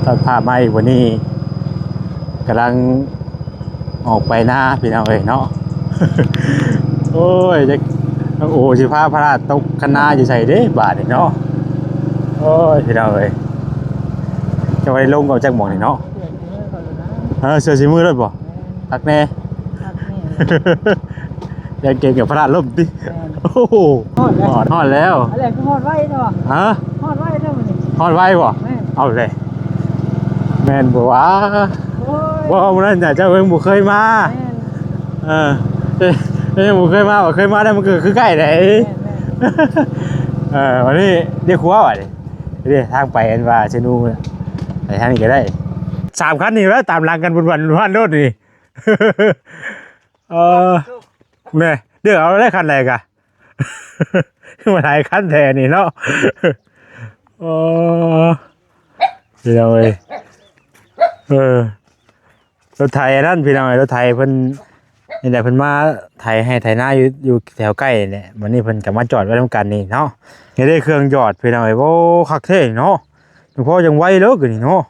ตัดภาพมาอีกวันนี้กำลังออกไปหน้าพี่น้องเอ้ยเนาะ โอ้ยจะโอ้สิพาพระราชตกคณะอยู่ใส่เด้บาทนี่เนาะโอ้ยพี่น้องเอ้ยจะไปลงกับจักหม่องนี่เนาะเสือสีมือเลยบ่ทักแน่ อยากเก่งกับพระราชล่มดิโอ้โหฮอดแล้วอะไรคือฮอดไว้เนาะฮะฮอดไว้เนาะนี่ฮอดไว้บ่เอาเลยแม่นบ่วะบ่มื้อนั้นเจ้าเพิ่งบ่เคยมาเออบ่เคยมาบ่เคยมาได้มันคือใกล้ได้วันนี้เรียกครัวว่ะดิทางไปอันว่าเชนูไปทางนี้ก็ได้3คันนี่แล้วตามหลังกันวันโน่นนี่แม่เดี๋ยวเอาได้คันไหนกะมาหลายคันแทนนี่เนาะพี่น้องเอ้ยรถไทยนั่นพี่น้องเอ้ยรถไทยเพิ่นนี่แหละเพิ่นมาไทยให้ไทยหน้าอยู่แถวใกล้เนี่ยวันนี้เพิ่นก็มาจอดไว้ทำกันนี่เนาะนี่ได้เครื่องหยอดพี่น้องเอ้ยโอ้คักเท่เนาะหลวงพ่อยังไวเลิกอยู่นี่เนาะ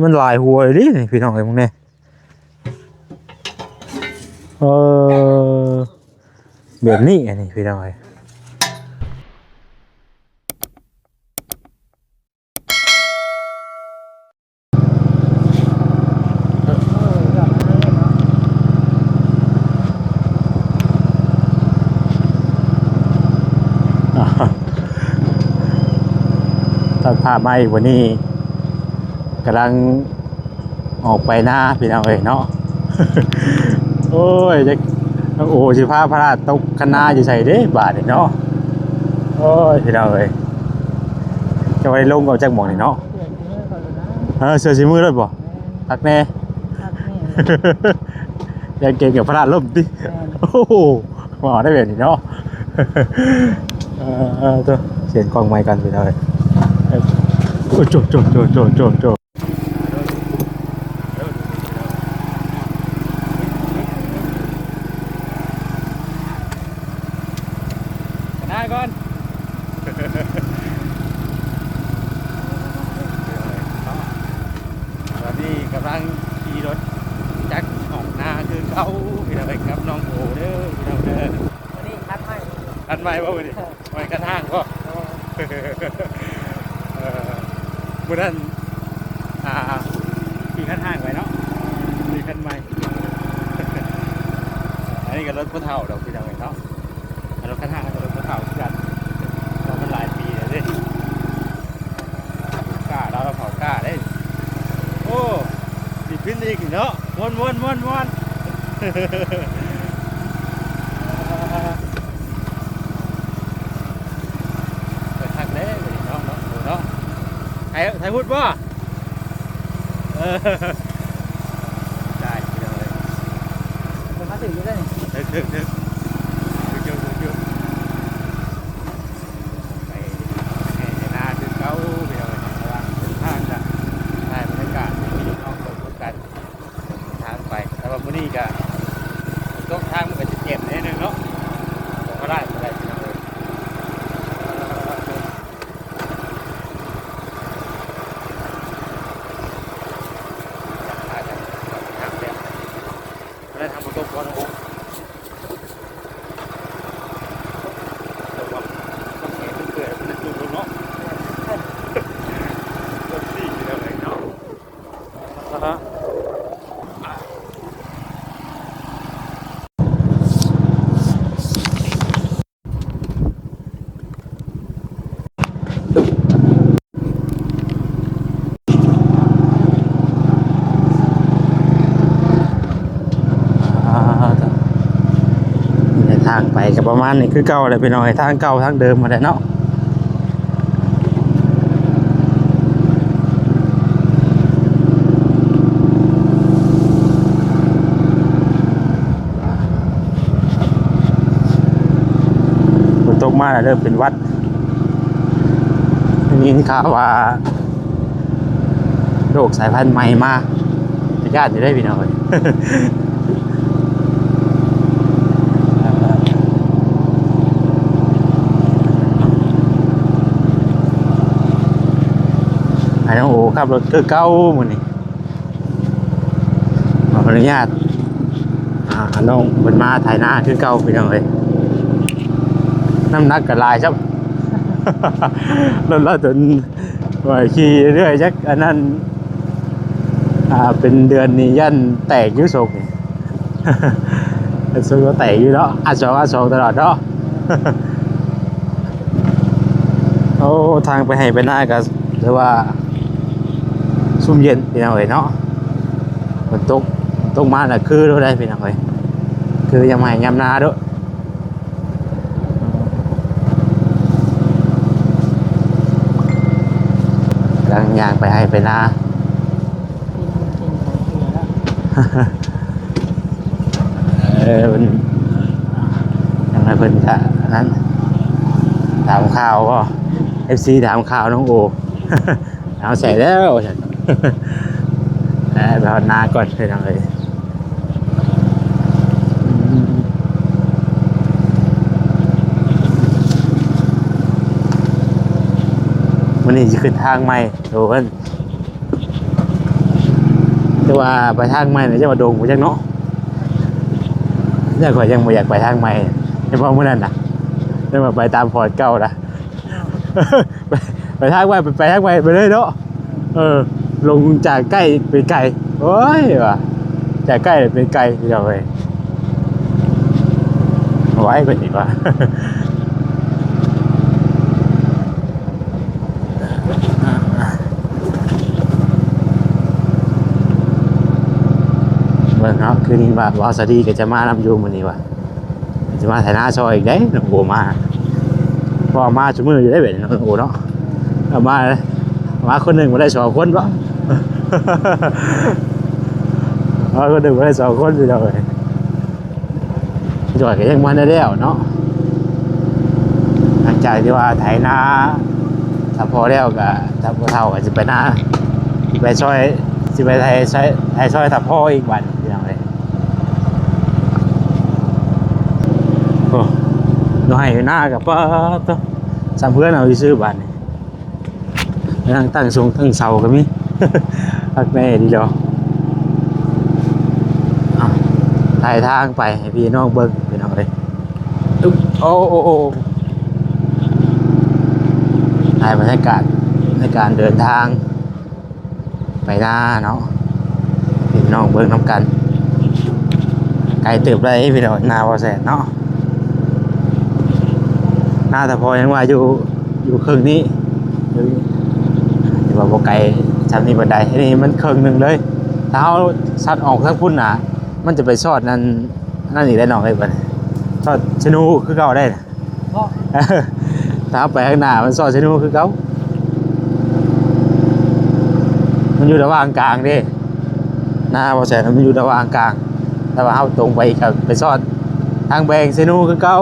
มันหลายหัวเลยดิพี่น้องเอ้ยพวกนี้แบบนี้อันนี้พี่น้องเอ้ยตัดภาพมาอีกวันนี้กำลังออกไปหน้าพี่น้องเอ้ยเนาะ โอ้ยจะโอ้สิพาพระราชตกคณะอยู่ใส่เด้บาทนี่เนาะโอ้ยพี่น้องเอ้ยจะไปลงกับจักหม่องนี่เนาะเสือสีมือเลยบ่ทักแน่ อยากเก่งกับพระราชล่มดิโอ้โหมาได้แบบนี้เนาะตัวเสียงกองไม้กันพี่น้องเอ้ยโจได้ก่อนตอนนี้กำลังขี่รถจักรออกหน้าคือเขาพี่น้องครับน้องโอเด้อพี่น้องเด้อวันนี้คัดให้ป่ะวันนี้ไปกระทางป่ะวันนั้นขี่ขั้นห้างไปเนาะขี่ขั้นใหม่อันนี้ก็รถผู้เฒ่าดอกพี่น้องเนาะรถขั้นห้างกับรถผู้เฒ่าที่กันเรามันหลายปีเลยดิกล้าเราเผากล้าได้โอ้ดิพินอีกเนาะม้วนเปิดทางเด้เนาะไทยพูดป่ะได้เลยผมมาถึงอยู่ได้ถึงไปให้นาถึงเขาไปเอาไปทำอะไรทางจะได้บรรยากาศที่มีห้องเปิดกันทางไปแต่ว่าวันนี้ก็ต้องทางมันก็จะเจ็บนิดนึงเนาะก็ได้ที่เราเลยได้ทำประตูก่อนโอ้ตัวต้องเห็นเกิดเป็นตัวเนาะตัวสี่เลยเนาะทางไปกับประมาณนี้คือเก่าเลยไปหน่อยทางเก่าทางเดิมมาเลยเนาะฝนตกมาแล้วเริ่มเป็นวัดนี่ข่าวว่าโรคสายพันธุ์ใหม่มาญาติจะได้พี่น้อย ขับรถคือเก่ามื้อนี้ขออนุญาตน้องเพิ่นมาถ่ายหน้าคือเก่าพี่น้องเอ้ยน้ำหนักก็หลายครับ รถจนว่าขี่เรื่อยจักอันนั้นเป็นเดือนนี้ยันแตกอยุ่ศกนี่ สุกก็แตกอยู่เนาะอาสองตลอดเนาะ โอ้ทางไปให้ไปหน้าก็เรียกว่าซุ่มเย็นพี่น้องเอ้ยเนาะฝนตกมาน่ะคือรู้ได้พี่น้องเอ้ยคือยังไม่ยามนาด้วยกำลังย่างไปให้ไปหน้า กินของเสือแล้ว มันยังไงเพิ่นจะนั้นถามข่าวก็ FC ถามข่าวน้องโอ เอาใส่แล้วฉัน ไปหานาก่อนเลยน้องเลยวันนี้จะขึ้นทางใหม่โดเพิ่นแต่ว่าไปทางใหม่เนี่ยจะมาโดงกูจังเนาะเนี่ยข่อยยังไม่อยากไปทางใหม่เฉพาะเมื่อนั้นนะได้มาไปตามพอร์ตเก่าละ ไปทางใหม่ไปทางใหม่ไปเลยเนาะลงจากใกล้ไปไกลโอ้ยว่ะจากใกล้ไปไกลเดี๋ยวไปไว้เป็นอีกว่า เบิ่งเนาะคือนี่ว่าวาสดีก็จะมานำอยู่มื้อนี้ว่ะจะมาไถนาซอยอีกเด้น้องโอมาพอมาชุมืออยู่ได้เบ็ดน้องโอเนาะเอามาคนหนึ่งมาได้2คนบ่ มาคนหนึ่งมาได้2คนอยู่เลยจอยก็ยังบ่ได้แล้วเนาะหลังจากที่ว่าไถนาถ้าพอแล้วก็ถ้าบ่เท่าก็สิไปนาไปซอยสิไปไทยซอยถ้าพออีกวันพี่น้องเอ้ยโอ้น้อยหน้ากับป้าต้องสามเพื่อนเอาไปซื้อบ้านนี่นั่งตั้งทรงตั้งเสาก็มี พักแม่ดีเดียวถ่ายทางไปให้พี่น้องเบิ้งพี่น้องเลยโอ้ถ่ายบรรยากาศในการเดินทางไปหน้าเนาะพี่น้องเบิ้งน้ำกันไกลเติบได้พี่น้องนาบ่แสนเนาะหน้าแต่พอยังว่าอยู่ครึ่งนี้ที่ว่าบ่ไกลชั้นนี้บันไดอันนี้มันครึ่งหนึ่งเลยถ้าเอาซัดออกทั้งพุ่นน่ะมันจะไปซอดนั่นอีกได้น้องเลยบัดซอดชนูคือเก่าได้นะ เพราะ ถ้าเอาไปข้างหน้ามันซอดชนูคือเก่ามันอยู่ระหว่างกลางเด้หน้าบ่แสนมันอยู่ระหว่างกลางแต่ว่าเอาตรงไปกับไปซอดทางแบงชนูคือเก่า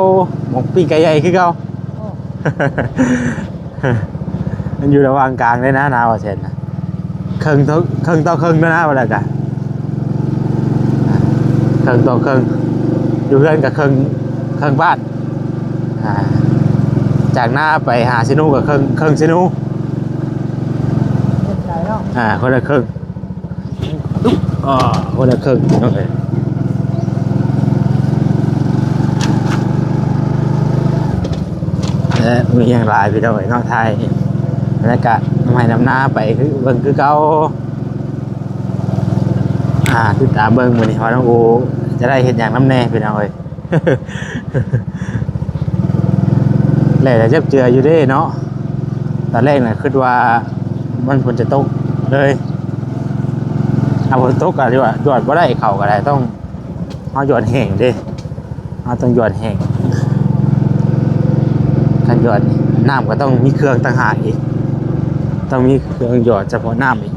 หมกปิ้งไก่ใหญ่คือเก่า โอ้ มันอยู่ระหว่างกลางเลยนะนาบ่แสนนะครึ่งต่อครึ่งนะว่าแล้วกันครึ่งต่อครึ่งอยู่เพื่อนกับครึ่งบ้านจากหน้าไปหาซินูกับครึ่งซินู เจ็บใจแล้ว คนละครึ่งคนละครึ่งโอเคและมีอย่างหลายพี่น้องนอกไทยบรรยากาศทำไมนำหน้าไปคือเบิ่งคือเก่าติดตามเบิ่งมื้อนี้ว่าน้องโอจะได้เห็นอย่างน้ำแน่พี่น้องเอ้ย แหละจะเจืออยู่เด้เนาะตอนแรกน่ะคิดว่ามันฝนจะตกเลยถ้าฝนตกก็ดีว่าหยอดบ่ได้เข้าก็ได้ต้องเอาหยอดแห้งเด้เอาต้องหยอดแห้งคันหยอดน้ำก็ต้องมีเครื่องต่างหากอีกต้องมีเครื่องหยอดเฉพาะน้ำอีก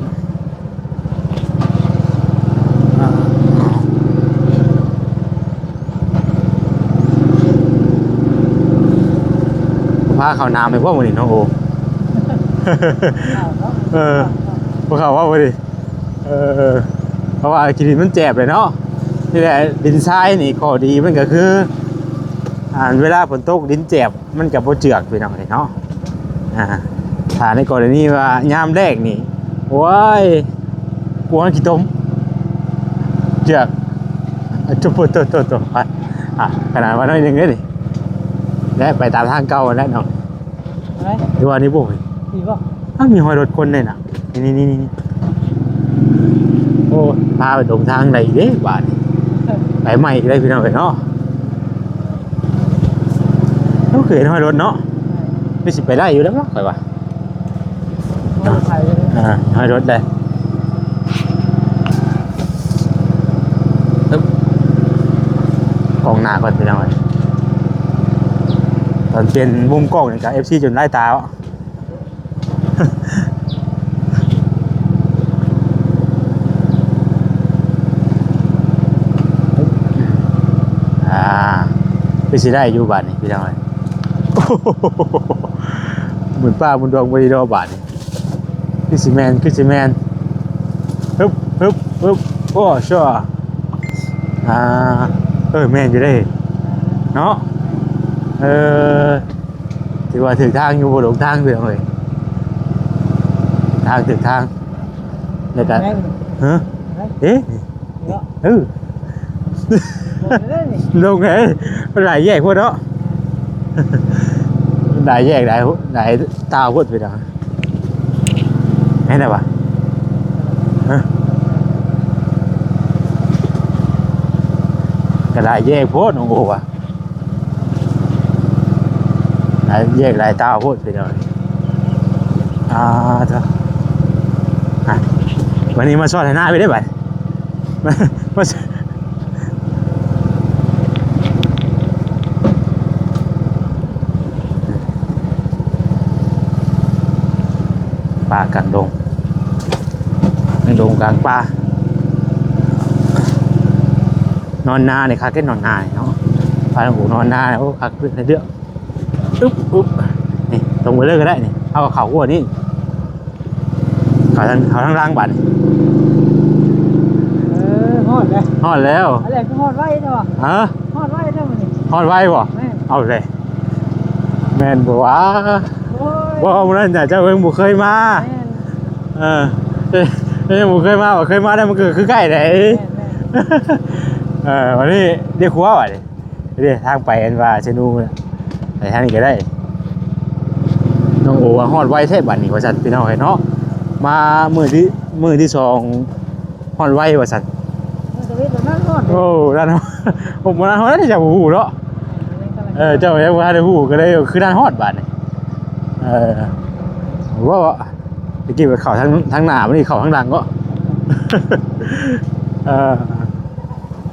พาเขาน้ำไปพวกมันนี่น้องโอ ข้าวเนาะ พวกเขาว่าไปดิเพราะว่ากินดินมันแจบเลยเนาะนี่แหละดินทรายนี่ข้อดีมันก็คือเวลาฝนตกดินแจบมันกับโบเจือกไปหน่อยเนาะถ้าในกรณีว่ายามแรกนี่โอ้ ว้ายกลัวกี่ต้มเจือกจุบตัวไปขนาดว่าน้อยหนึงเลยดิและไปตามทางเก่าแล้วเนาะ อะไร ดูว่านี่บุ้ย ดีป่ะ มีหอยรถคนเลยน่ะนี่โอ้พาไปตรงทางไหนเด้บาดนี้ไปใหม่อีกได้พี่น้องเอ้ยเนาะต้องเคยเห็นหอยรถเนาะไม่สิไปได้อยู่แล้วเนาะไปว่า ใส่เลย หอยรถเลยปึ๊บกล้องหน้าก่อนพี่น้องเอ้ยตอนเปลี่ยนมุมกล้องเนี่ยกับ FC จนไล่ตาอ่ะ ไปสิได้อยู่บ้านนี่พี่น้องเอ้ย เหมือนป้าบุญดวงบริโดบาทนี่คือซีแมนฮึบโอ้ชัวแมนอยู่ได้เนาะถือว่าถึงทางอยู่บนหลงทางพี่น้องเอ้ยทางถึงทางแล้วกันฮะเอ๊ะลงไงมันหลายแยกพวกเนาะ หลายแยกหลายตาพวกไปเนาะไอ้ไหนวะก็หลายแยกพวกน้องโอ้วะหลายแยกหลายตาพวกไปเนาะเถอะวันนี้มาสอดให้หน้าไปได้ไหมมาป่ากันดงในดงกลางป่านอนนาเนี่ยคักแค่นอนนาเนาะพาหลวงปู่นอนนาโอ้คักขึ้นเรื่อยอุ๊บนี่ตรงไปเลยก็ได้นี่เอากับเขาหัวนี่เขาทั้งล่างบัตร ฮอดเลย ฮอดแล้ว อะไรก็ฮอดไว้เนาะ ฮะ ฮอดไว้เนาะมันนี่ ฮอดไว้บ่ แม่ เอาเลยแม่นบ่วะ โอ้ย บ่เอานั่นเจ้าเองบ่เคยมา แม่น บ่เคยมาบ่เคยมาได้มันคือใกล้ไหน แม่น วันนี้เรียกครัวว่ะดิทางไปอันว่าเชนูไปทางนี้ก็ได้น้องโอว่าฮอดไว้แท้บัดนี้ว่าซั่นพี่น้องเนาะมามื้อที่2ฮอดไว้ว่าซั่น มันจะเวทแบบนั้นฮอดเลย โอ้ด้านผมบ่ฮอดได้จักฮู้เนาะเจ้ายังบ่ได้ฮู้ก็ได้คือด้านฮอดบัดนี่ว่าตะกี้ไปเข้าทางหน้ามันนี่เข้าทางหลังก็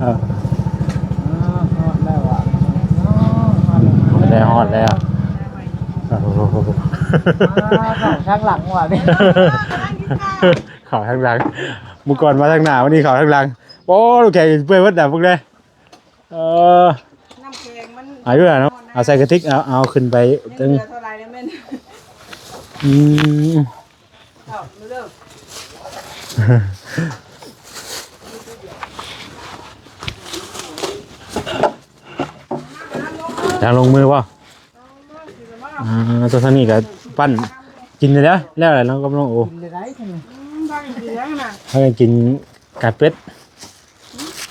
ฮอดแล้วอ่ะ ฮอดแล้ว ข้างหลังว่ะนี่ ข่าวทางหลังมื่อก่อนมาทางหน้าวันนี้ข่าวทางหลังโอ้ลูกแกเปื่อยวัดดับพวกเลยน้ำแข็งมัน อายุเนาะเอาใส่กระติกเอาขึ้นไปตึง เหลือเท่าไรแล้วแม่น อืม เอาเลิก อยากลงมือป่ะตัวท่านี้กับปั้นกินเลยนะแล้วอะไรน้องก็น้องโอ้ กินได้ใช่ไหม บ้านเสียงน่ะ เขาจะกินกาเป็ด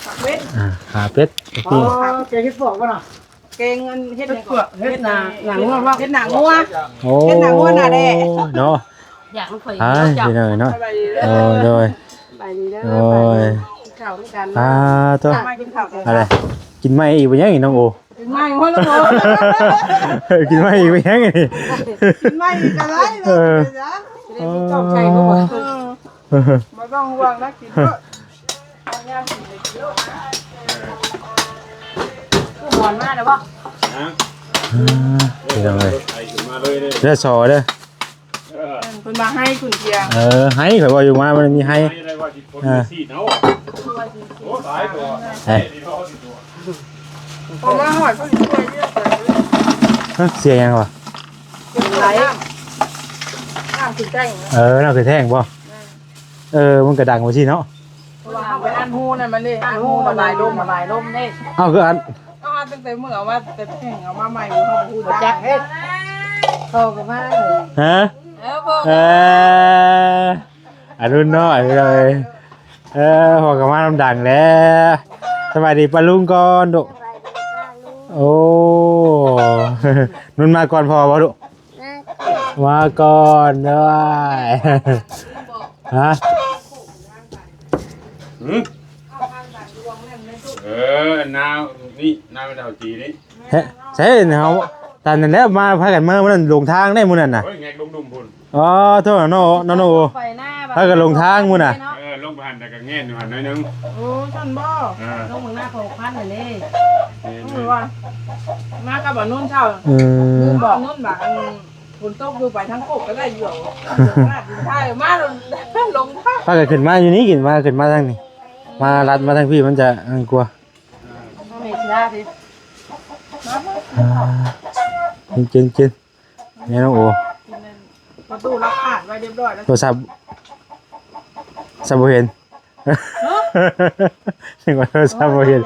ปักเวท ขาเป็ด อ๋อแกคิดบอกว่าน่ะ เกงเงินเฮ็ดหยังเฮ็ดหนาหนังงัวว่าเฮ็ดหนังงัว โอ้ เฮ็ดหนังวัวหน้าแดง เนาะ อยากมันข่อย ดีเลยเนาะ สบายดีเด้ โดย สบายดีเด้อ โดย กินข้าวด้วยกัน ตัว มากินข้าวกัน อะไรกินไม่อีกไปยังอีน้องโอ กินไม่หัวละบ่ กินไม่อีกไปยังไง กินไม่กันไรเด้อจ้ะจะได้มีกองใจบ่บ่บ่ต้องห่วงนะกินเถอะเอาย่างกินเลยกิโลนะหวานมากเลยบ่ เดี๋ยวเลยเลือดซอเด้อ เพิ่นมาให้คุณเพียง ให้ข่อยบอกอยู่มามันมีให้ผมมาหอดเขาช่วยเยอะเลย เสียยังวะ เป็นไรน้ำคือแจ้ง น่าคือแท่งป่ะมันกระดังมาสิเนาะ ไปอันหูนั่นมันนี่อันหูมาลายลมนี่ เอาคืออัน ต้องอันตั้งแต่เมื่อเอามาแต่แข่งเอามาใหม่เขาพูดจักเฮ็ด เข้ากันมากเลย ฮะ แล้วพวก อรุณน้อยเลยพอกมาลำดังแล้วสวัสดีปะลุงก่อนดุโอ้นุ่นมาก่อนพอปะดุมาก่อนด้วยฮะน้านี่น้าไม่เท่าจีนี่ เฮ้ใช่เนี่ยเขาตอนนั้นแล้วมาพากันมามันลงทางได้มื้อนั้นน่ะ เฮ้ยไงลงดุมพุ่น อ๋อโทษน้องโอพากันลงทางมื้อน่ะ ลงไปหันแต่ก็เงี้ยหันหน่อยนึง โอ้ฉันบ่ ลงเมืองหน้า6,000เลย รู้ว่ามากับบ่นุ่นเช่า บอกนุ่นแบบฝนตกดูไปทั้งโคกก็ได้อยู่ใช่มาลงท่า พากันขึ้นมาอยู่นี่ขึ้นมาทางนี้มาลัดมาทางพี่มันจะกลัว ไม่ใช่ดิ กินนี่น้องโอ ประตูล็อกขาดไว้เรียบร้อยแล้ว โทรศัพท์ซับบ่เห็นนึกว่าโทรศัพท์บ่เห็น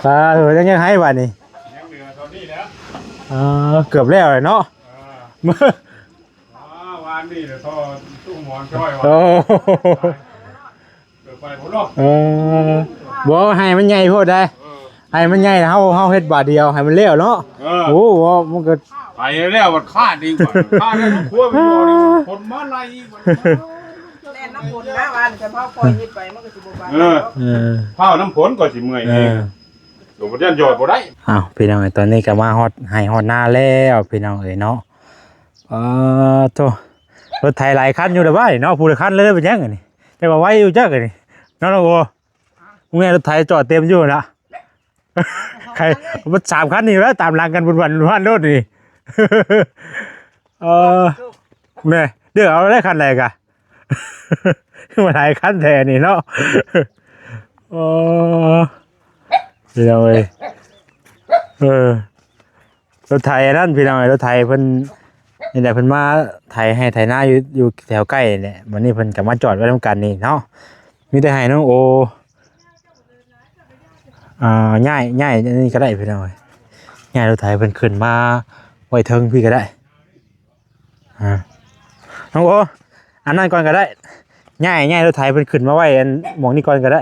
ปลายังให้บัดนี้ ยังเหลือเท่านี้แล้ว เกือบแล้วเลยเนาะ วานนี่เดี๋ยวท่อตู้หมอนช่วย โอ้ เกิดไปผมหรอก บ่ให้มันใหญ่โพดได้ให้มันใหญ่เฮาเฮ็ดบาทเดียวให้มันเลี้ยวเนาะโอ้โหมันก็ ไปแล้วมันฆ่าดีกว่าฆ่าแล้วขั้วไปอยู่นี่คนมาไล่ แน่น้ำฝนนะวันจะเผาปล่อยยิบไปมันก็สิบ่บาน ข้าวน้ำฝนก็สิเมื่อยเองหลวงพ่อยันยอดบ่ได้ อ้าวพี่น้องตอนนี้ก็มาฮอดให้ฮอดหน้าแล้วพี่น้องเนาะโตรถไถหลายคันอยู่แล้วบ้านเนาะผู้ละคันเลยเป็นยังไงนี่แต่ว่าไว้อยู่จักนี่น้องโอ้มึงไงรถไถจอดเต็มอยู่นะใครมัน3คันนี่แล้วตามหลังกันวันรถนี่แม่เดี๋ยวเอาได้คันไหนกะมาหลายคันแท้นี่เนาะพี่น้องเอ้ยรถไถนั่นพี่น้องเอ้ยรถไถเพิ่นนี่แหละเพิ่นมาไถให้ไถนาอยู่แถวใกล้เนี่ยวันนี้เพิ่นก็มาจอดไว้ทำกันนี่เนาะมีแต่ให้น้องโอง่ายนี่ก็ได้พี่น้องเอ้ยง่ายรถไถเพิ่นขึ้นมาไว้เทิงพี่ก็ได้น้องโออันนั้นก่อนก็ได้ง่ายรถไถเพิ่นขึ้นมาไว้อันหม่องนี้ก่อนก็ได้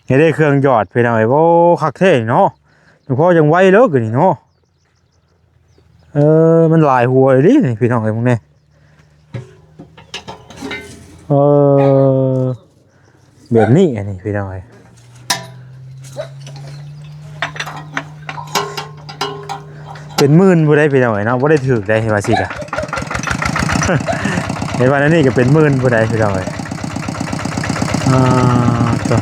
นี่ได้เครื่องหยอดพี่น้องเอ้ยโอ้คักเท่เนาะหลวงพ่อยังไว้เลิกอยู่นี่เนาะมันหลายหัวเลยดิพี่น้องเอ้ยพวกนี้แบบนี้อันนี้พี่น้องเอ้ยเป็นหมื่นบ่ได้พี่น้องเอ้ยเนาะบ่ได้ถูกได้ว่าสิกะ ในวันนั้นนี่ก็เป็นหมื่นบ่ได้พี่น้องเอ้ยตัว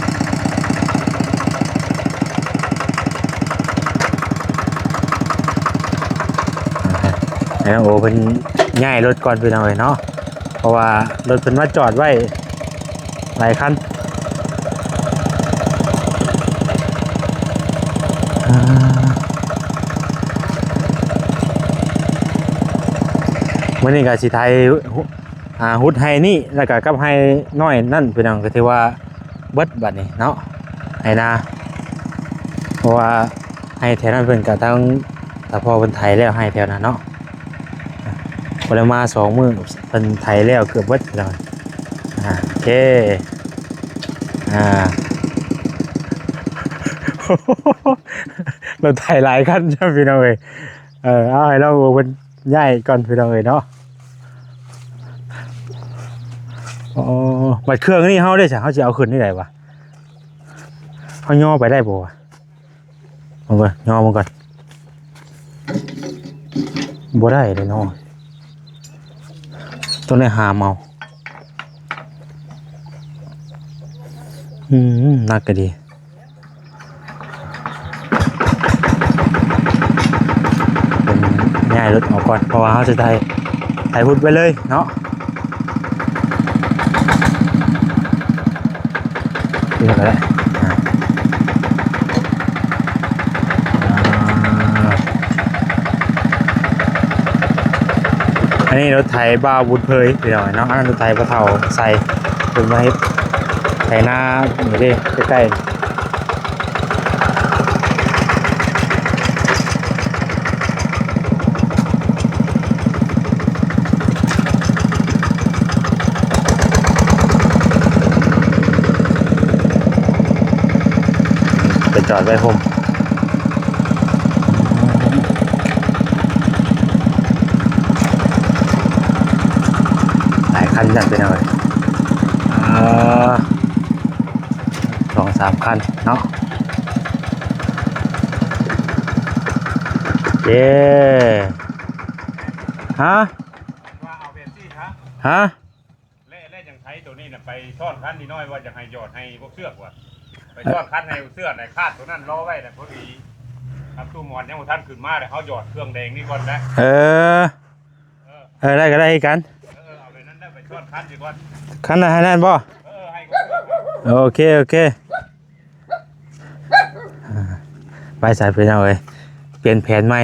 แล้วโอ้เป็นง่ายรถก่อนไปหน่อยเนาะเพราะว่ารถเป็นมาจอดไว้หลายคันวันนี้ก็สิไทยฮุดไฮนี่แล้วก็กับไฮน้อยนั่นเป็นอย่างก็ที่ว่าเบิดบัดนี้เนาะไฮนาเพราะว่าไฮแถวนั้นเป็นก็ต้องแต่พอเป็นไทยแล้วไฮแถวนั้นเนาะพอแล้วมา2 มื้อเป็นไทยแล้วเกือบเบิดเลยโอเคเราไทยหลายขั้นใช่ไหมพี่น้องเอ้ยเอาให้เราเป็นใหญ่ก่อนพี่น้องเอ้ยเนาะบัดเครื่องนี่เขาได้ใช่เขาจะเอาขึ้นที่ไหนวะเขาย่อไปได้บ่วะเอาไปย่อมันก่อนบ่ได้เลยเนาะตัวนี้หาเมานักก็ดีเป็นง่ายรถออกก่อนเพราะว่าเขาจะไถพุดไปเลยเนาะนี่ก็ได้อันนี้รถไถบ้าวุ้นเพยเดี๋ยวเนาะอันนั้นรถไถปลาเทาใส่ถึงมาให้ไถหน้าอยู่ดิใกล้ๆ อดไว้ผมหลายคันจังไปหน่อย2-3 คันเนาะเย้ฮะ ว่าเอาเบนซี่ฮะ ฮะ เล่อย่างไทยตัวนี้น่ะไปซ่อนคันนิดน้อยว่าจะให้หยอดให้พวกเสือกว่ะไปซ่อนคันให้เสือกในคาดตัวนั้นรอไว้แต่พอดีครับตู้หมอนยังบ่ทันขึ้นมาเลยเขาหยอดเครื่องแดงนี่ก่อนนะ ได้ก็ได้กัน เอาไปนั้นได้ไปซ่อนคันดีก่อน คันไหนให้นั่นบ่ ให้ก่อน โอเคไปสายไปเอาเลยเปลี่ยนแผนใหม่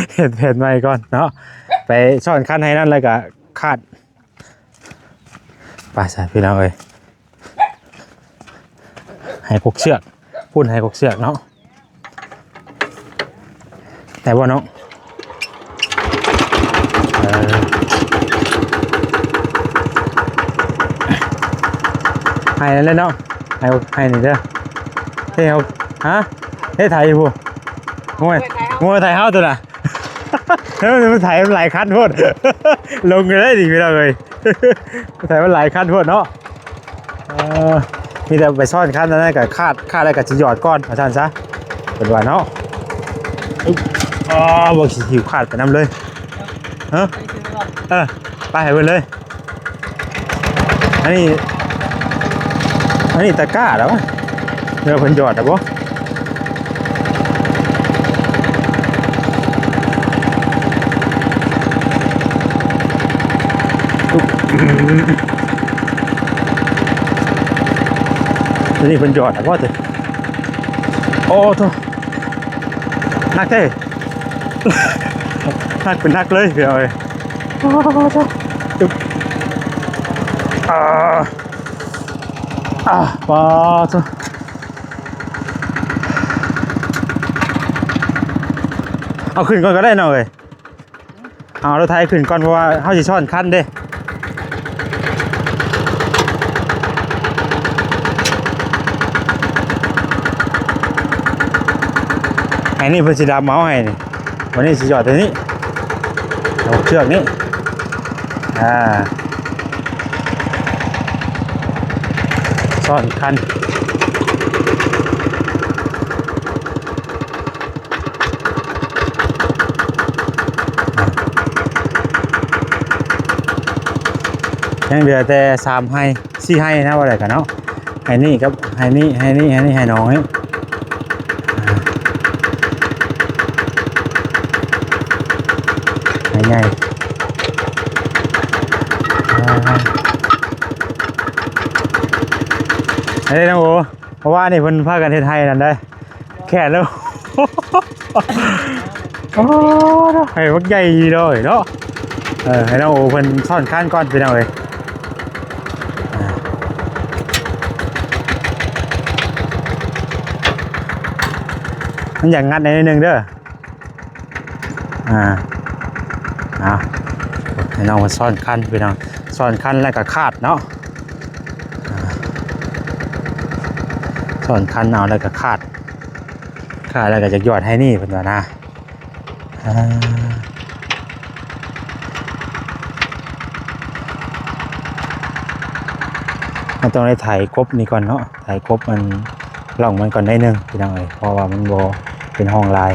เปลี่ยนแผนใหม่ก่อนเนาะไปซ่อนคันให้นั่นแล้วก็คาดไปสายไปเอาเลยให้พกเชือกพุ่นให้พกเชือกเนาะแต่ว่าน้องให้นั่นเลยเนาะให้นี่เด้อเฮ้ยฮะเฮ้ยถ่ายอยู่พูงวยถ่ายเฮาตัวน่ะแล้วมันถ่ายมันหลายคันพูดลงเลยดิพี่เราเลยถ่ายมันหลายคันพูดเนาะมีแต่ไปซ่อนคันนั้นกับคาดอะไรกับจะหยอดก้อนอาจารย์ซะเป็นว่าเนาะบอกหิวขาดไปน้ำเลยฮะไปให้เพื่อนเลยอันนี้ตะกร้าแล้วเดี๋ยวเพิ่นหยอดนะบ่นี่เพิ่นหยอดนะบ่เถอะโอ้โธ่นักเท่นักเป็นนักเลยเดี๋ยวเอ้ยโอ้โธ่ปอโธ่เอาขึ้นก่อนก็ได้หน่อยเอารถไถขึ้นก่อนเพราะว่าเฮาสิซ่อนคันเด้ไอ้นี่เพิ่นสิดามเมาให้นี่วันนี้สิจอดตัวนี้เอาเชือกนี้ซ่อนคันยังเหลือแต่3ให้4ให้นะว่าได้กันเนาะให้นี่ครับให้นี่ให้น้องให้ใหญ่ไอ้น้องโอเพราะว่านี่เพิ่นพากันเฮ็ดไทยนั่นได้แค่แล้วโอ้ให้พวกใหญ่เลยเนาะให้น้องโอเพิ่นซ่อนคันก่อนไปเอาเลยมันอย่างงัดในนิดนึงเด้อให้น้องมาซ่อนคันไปน้องซ่อนคันแล้วก็คาดเนาะซ่อนคันเอาแล้วก็คาดแล้วก็จะหยอดให้นี่เป็นว่านะมันต้องได้ถ่ายกบนี่ก่อนเนาะถ่ายกบมันล่องมันก่อนได้นึงพี่น้องเอ้ยเพราะว่ามันบ่เป็นห้องลาย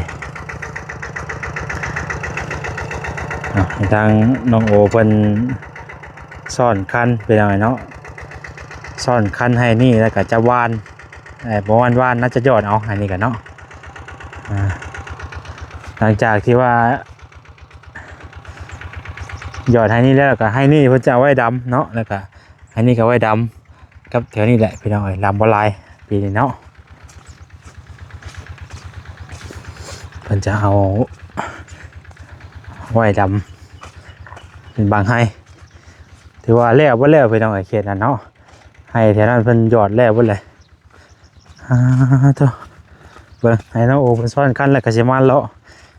ทางน้องโอเพิ่นซ่อนคันเป็นยังไงเนาะซ่อนคันให้นี่แล้วก็จะวานบ่วานน่าจะยอดเอาอันนี้กันเนาะหลังจากที่ว่าหยอดให้นี่แล้วก็ให้นี่เพิ่นจะเอาไว้ดำเนาะแล้วก็ให้นี่ก็ไว้ดำกับแถวนี้แหละพี่น้องเอ้ยลำบ่ลายปีนี้เนาะเพิ่นจะเอาไว้ดำเป็นบางให้ถือว่าแล้วบ่แล้วไปน้องไอ้เขตนั่นเนาะให้แถวนั้นเพิ่นหยอดแล้วเบิดเลยโธ่เบิ่งให้น้องโอเพิ่นซ่อนกันแล้วก็สิมาเลาะ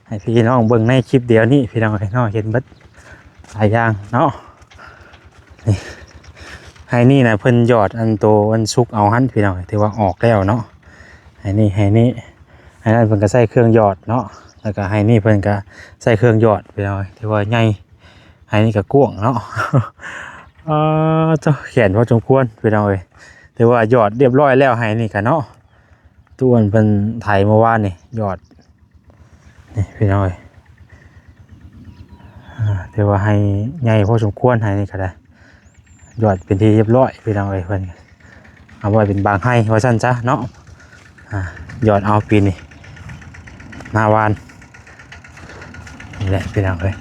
ให้พี่น้องเบิ่งในคลิปเดียวนี้พี่น้องเนาะเห็นเบิดหลายอย่างเนาะนี่ให้นี่นะเพิ่นหยอดอันโตอันสุกเอาหั่นพี่น้องถือว่าออกแล้วเนาะ ให้นี่ให้นั่นเพิ่นก็ใส่เครื่องหยอดเนาะแล้วก็ให้นี่เพิ่นก็ใส่เครื่องหยอดไปเอาที่ว่าใหญ่ให้นี่ก็กว้างเนาะ เจ้าแขนพอสมควรไปเอาเลยแต่ว่าหยอดเรียบร้อยแล้วให้นี่กันเนาะตัวนเป็นไถเมื่อวานนี่หยอดนี่พี่น้อยแต่ว่าให้ใหญ่พอสมควรให้นี่ก็ได้หยอดเป็นที่เรียบร้อยพี่น้อยเพิ่นเอาไว้เป็นบางให้ว่าซั่นจ้ะเนาะหยอดเอาปีนี่หน้าวานนี่แหละพี่น้อย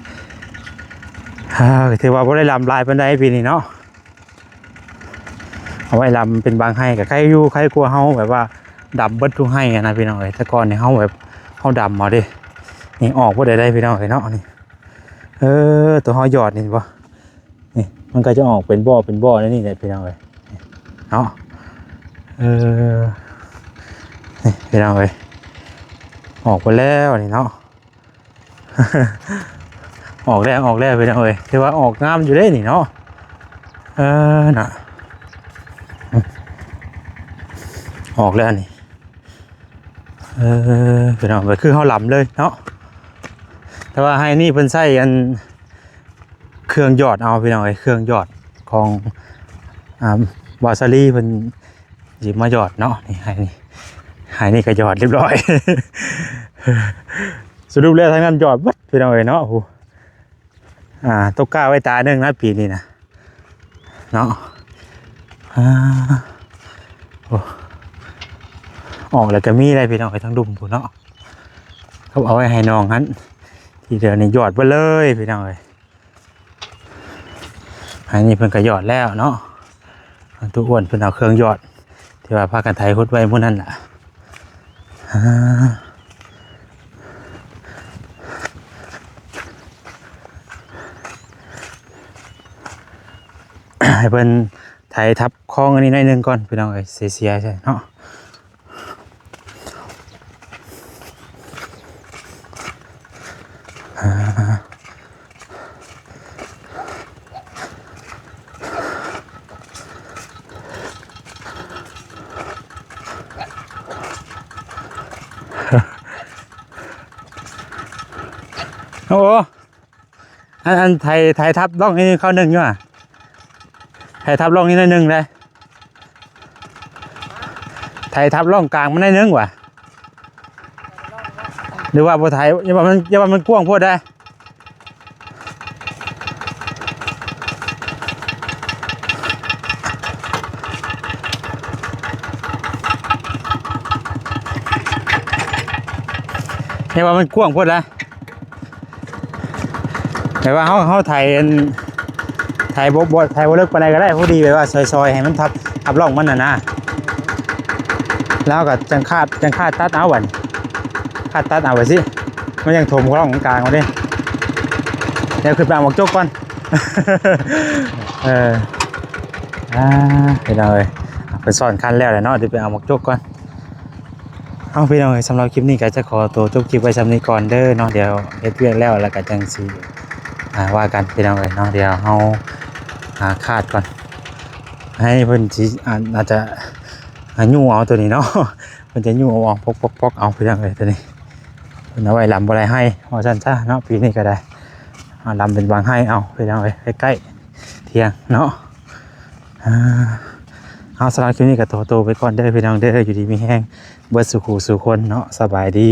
ถือว่าบ่ได้ลำลายปานใดปีนี้เนาะเอาไว้ลำเป็นบางให้กับใครอยู่ใครกลัวเฮาแบบว่าดำเบิดทุกให้นะพี่น้องเอ้ยแต่ก่อนนี่เฮาแบบเฮาดำมาดินี่ออกบ่ได้พี่น้องเอ้ยเนาะนี่ตัวเฮาหยอดนี่บ่นี่มันก็จะออกเป็นบ่อนี่แหละพี่น้องเอ้ยเนาะนี่พี่น้องเอ้ยออกไปแล้วนี่เนาะ ออกแล้วพี่น้องเอ้ยถือว่าออกงามอยู่เด้นี่เนาะน่ะออกแล้วนี่พี่น้องก็คือเฮาลำเลยเนาะแต่ว่าให้นี่เพิ่นใช้อันเครื่องหยอดเอาพี่น้องเอ้ยเครื่องหยอดของวาซาลีเพิ่นหยิบมาหยอดเนาะนี่ให้นี่ก็หยอดเรียบร้อย สรุปแล้วทางนั้นหยอดเบิดพี่น้องเอ้ยเนาะตกกล้าไว้ตาหนึ่งนะปีนี้นะเนาะออกแล้วก็มีอะไรพี่น้องไปทั้งดุมผู้เนาะเขาเอาไว้ให้น้องนั้นทีเดียวนี่หยอดไปเลยพี่น้องเลยอันนี้เพิ่นก็หยอดแล้วเนาะตัวอ้วนเพิ่นเอาเครื่องหยอดที่ว่าพากันไถคุดไว้พวกนั้นแหละให้เพิ่นไถทับคลองอันนี้หน่อยนึงก่อนพี่น้องเอ้ยเสียใช่เนาะโอ้โหอันไถทับล่องนี้เข้าหนึ่งอยู่อ่ะไถทับล่องนี้หนึ่งเลยไถทับล่องกลางมันได้หนึ่งว่ะหรือว่าพอไถอย่าว่ามันกว้างพอได้อย่าว่ามันกว้างพอได้แต่ว่าเขาไถบ่เลิกไปไหนก็ได้พอดีแบบว่าซอยให้มันทับร่องมันนะแล้วก็จังคาดตัดเอาวันคาดตัดเอาไปสิมันยังถมร่องกลางมาดิเดี๋ยวขึ้นไปเอาหมวกจกก่อน ไปเลยไปสอนคันแล้วแหละเนาะเดี๋ยวไปเอาหมวกจกก่อนเอาไปเลยสำหรับคลิปนี้ก็จะขอตัวจบคลิปไว้สำนี้ก่อนเด้อเนาะเดี๋ยวเฮ็ดเวียกแล้วก็จังสิว่ากันไปเลยเนาะเดี๋ยวเฮาคาดก่อนให้เพิ่นสิอาจจะยุ่งเอาตัวนี้เนาะเพิ่นจะยุ่งเอาพกเอาไปเลยตัวนี้เพิ่นเอาไว้ลำบ่ได้ให้ว่าซั่นซะเนาะปีนี้ก็ได้ลำเป็นบางให้เอาไปเลยใกล้ๆเที่ยงเนาะเอาสำหรับคลิปนี้ก็โตไปก่อนเด้อพี่น้องเด้ออยู่ดีมีแห้งเบิดสุขสู่คนเนาะสบายดี